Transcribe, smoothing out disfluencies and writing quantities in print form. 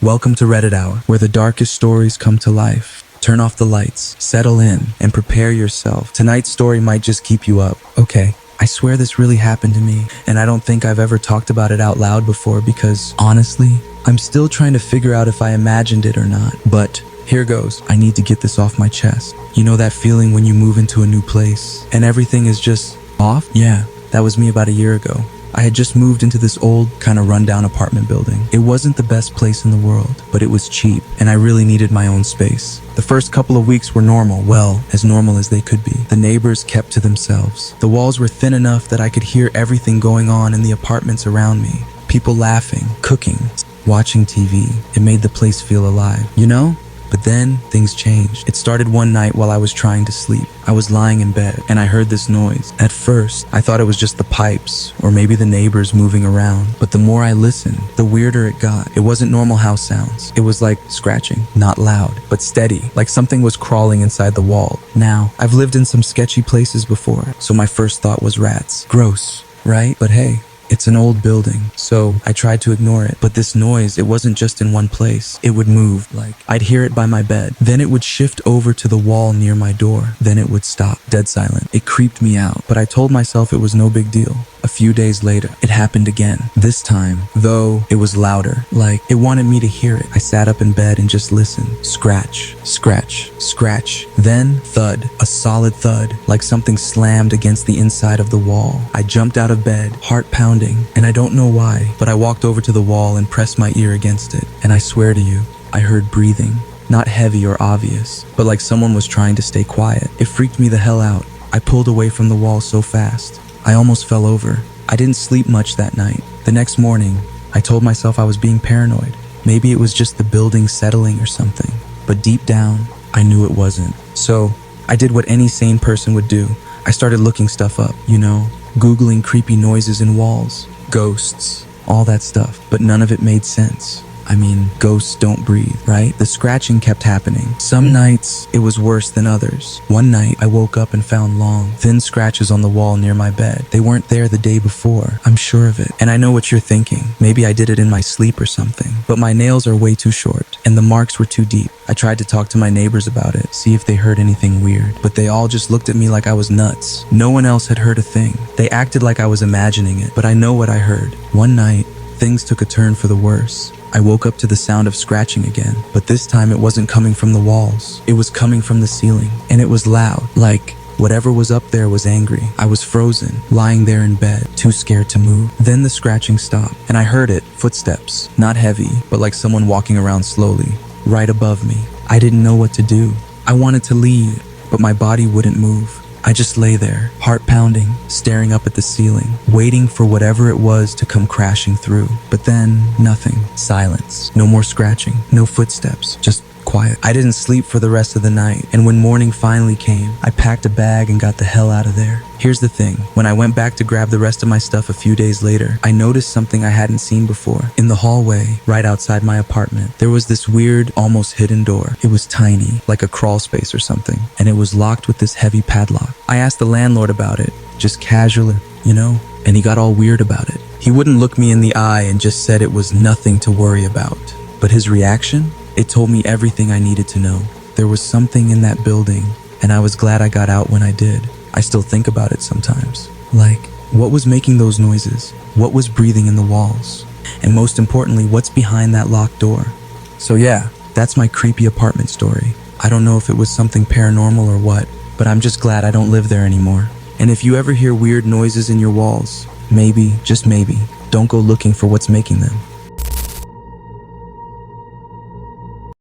Welcome to Reddit Hour, where the darkest stories come to life. Turn off the lights, settle in, and prepare yourself. Tonight's story might just keep you up. Okay, I swear this really happened to me, and I don't think I've ever talked about it out loud before because, honestly, I'm still trying to figure out if I imagined it or not. But here goes. I need to get this off my chest. You know that feeling when you move into a new place and everything is just off? Yeah, that was me about a year ago. I had just moved into this old, kind of rundown apartment building. It wasn't the best place in the world, but it was cheap, and I really needed my own space. The first couple of weeks were normal, well, as normal as they could be. The neighbors kept to themselves. The walls were thin enough that I could hear everything going on in the apartments around me. People laughing, cooking, watching TV. It made the place feel alive, you know? But then, things changed. It started one night while I was trying to sleep. I was lying in bed, and I heard this noise. At first, I thought it was just the pipes, or maybe the neighbors moving around. But the more I listened, the weirder it got. It wasn't normal house sounds. It was like scratching, not loud, but steady, like something was crawling inside the wall. Now, I've lived in some sketchy places before, so my first thought was rats. Gross, right? But hey, it's an old building, so I tried to ignore it. But this noise, it wasn't just in one place. It would move, like I'd hear it by my bed. Then it would shift over to the wall near my door. Then it would stop, dead silent. It creeped me out, but I told myself it was no big deal. A few days later, it happened again. This time, though, it was louder, like it wanted me to hear it. I sat up in bed and just listened. Scratch, scratch, scratch. Then, thud, a solid thud, like something slammed against the inside of the wall. I jumped out of bed, heart pounding, and I don't know why, but I walked over to the wall and pressed my ear against it. And I swear to you, I heard breathing. Not heavy or obvious, but like someone was trying to stay quiet. It freaked me the hell out. I pulled away from the wall so fast. I almost fell over. I didn't sleep much that night. The next morning, I told myself I was being paranoid. Maybe it was just the building settling or something. But deep down, I knew it wasn't. So, I did what any sane person would do. I started looking stuff up, you know, Googling creepy noises in walls, ghosts, all that stuff. But none of it made sense. I mean, ghosts don't breathe, right? The scratching kept happening. Some nights, it was worse than others. One night, I woke up and found long, thin scratches on the wall near my bed. They weren't there the day before. I'm sure of it. And I know what you're thinking. Maybe I did it in my sleep or something. But my nails are way too short, and the marks were too deep. I tried to talk to my neighbors about it, see if they heard anything weird. But they all just looked at me like I was nuts. No one else had heard a thing. They acted like I was imagining it, but I know what I heard. One night, things took a turn for the worse. I woke up to the sound of scratching again, but this time it wasn't coming from the walls. It was coming from the ceiling, and it was loud, like whatever was up there was angry. I was frozen, lying there in bed, too scared to move. Then the scratching stopped, and I heard it, footsteps, not heavy, but like someone walking around slowly, right above me. I didn't know what to do. I wanted to leave, but my body wouldn't move. I just lay there, heart pounding, staring up at the ceiling, waiting for whatever it was to come crashing through. But then, nothing. Silence. No more scratching. No footsteps. Just quiet. I didn't sleep for the rest of the night, and when morning finally came, I packed a bag and got the hell out of there. Here's the thing. When I went back to grab the rest of my stuff a few days later, I noticed something I hadn't seen before. In the hallway, right outside my apartment, there was this weird, almost hidden door. It was tiny, like a crawl space or something, and it was locked with this heavy padlock. I asked the landlord about it, just casually, you know, and he got all weird about it. He wouldn't look me in the eye and just said it was nothing to worry about. But his reaction? It told me everything I needed to know. There was something in that building, and I was glad I got out when I did. I still think about it sometimes. Like, what was making those noises? What was breathing in the walls? And most importantly, what's behind that locked door? So yeah, that's my creepy apartment story. I don't know if it was something paranormal or what, but I'm just glad I don't live there anymore. And if you ever hear weird noises in your walls, maybe, just maybe, don't go looking for what's making them.